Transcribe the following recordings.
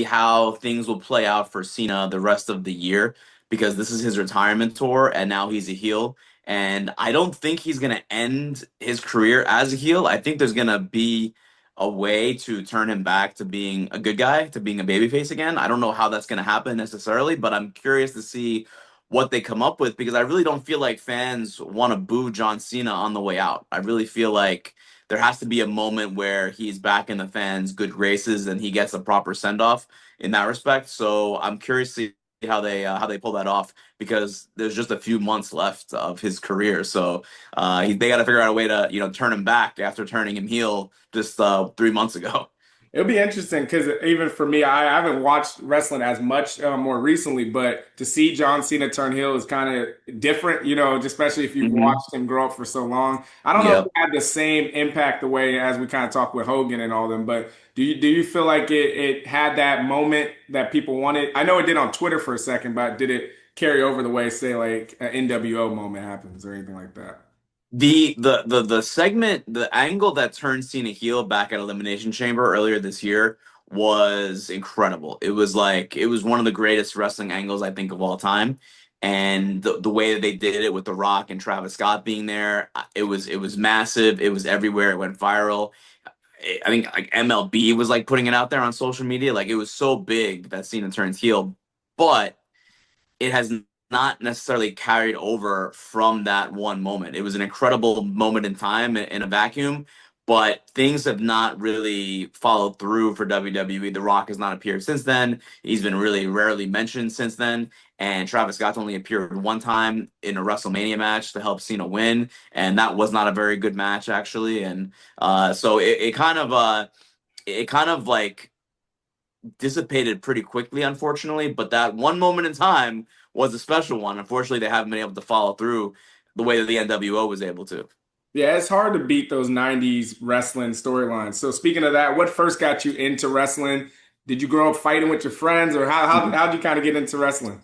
how things will play out for Cena the rest of the year because this is his retirement tour and now he's a heel. And I don't think he's going to end his career as a heel. I think there's going to be a way to turn him back to being a good guy, to being a babyface again. I don't know how that's going to happen necessarily, but I'm curious to see what they come up with because I really don't feel like fans want to boo John Cena on the way out. I really feel like there has to be a moment where he's back in the fans' good graces and he gets a proper send off in that respect. So I'm curious to see how they pull that off because there's just a few months left of his career. So they got to figure out a way to turn him back after turning him heel just 3 months ago. It'll be interesting because even for me, I haven't watched wrestling as much more recently, but to see John Cena turn heel is kind of different, especially if you've Hmm. watched him grow up for so long. I don't know if Yeah. it had the same impact the way as we kind of talked with Hogan and all them, but do you feel like it had that moment that people wanted? I know it did on Twitter for a second, but did it carry over the way, say, like an NWO moment happens or anything like that? The segment, the angle that turned Cena heel back at Elimination Chamber earlier this year was incredible. It was one of the greatest wrestling angles I think of all time. And the way that they did it with The Rock and Travis Scott being there, it was massive. It was everywhere. It went viral. I think like MLB was like putting it out there on social media. Like it was so big that Cena turns heel. But it has not necessarily carried over from that one moment. It was an incredible moment in time in a vacuum, but things have not really followed through for WWE. The Rock has not appeared since then. He's been really rarely mentioned since then. And Travis Scott's only appeared one time in a WrestleMania match to help Cena win, and that was not a very good match actually. And so it kind of like dissipated pretty quickly, unfortunately. But that one moment in time was a special one. Unfortunately, they haven't been able to follow through the way that the NWO was able to. Yeah, it's hard to beat those 90s wrestling storylines. So speaking of that, what first got you into wrestling? Did you grow up fighting with your friends or how'd you kind of get into wrestling?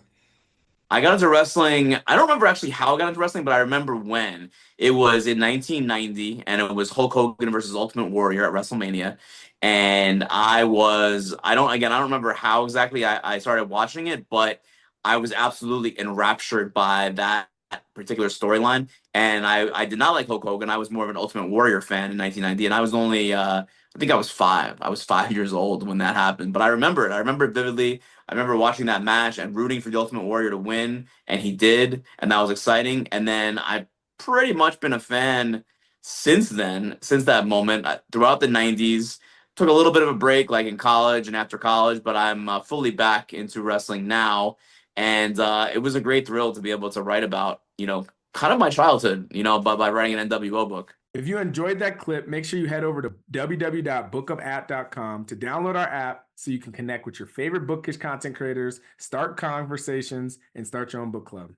I got into wrestling. I don't remember actually how I got into wrestling, but I remember when. It was in 1990, and it was Hulk Hogan versus Ultimate Warrior at WrestleMania. And I don't remember how exactly I started watching it, but I was absolutely enraptured by that particular storyline. And I did not like Hulk Hogan. I was more of an Ultimate Warrior fan in 1990, and I was only, I think I was five. I was 5 years old when that happened, but I remember it. I remember it vividly. I remember watching that match and rooting for the Ultimate Warrior to win, and he did, and that was exciting. And then I've pretty much been a fan since then, since that moment, throughout the 90s. Took a little bit of a break, like in college and after college, but I'm fully back into wrestling now. And it was a great thrill to be able to write about, kind of my childhood, by writing an NWO book. If you enjoyed that clip, make sure you head over to www.bookupapp.com to download our app so you can connect with your favorite bookish content creators, start conversations, and start your own book club.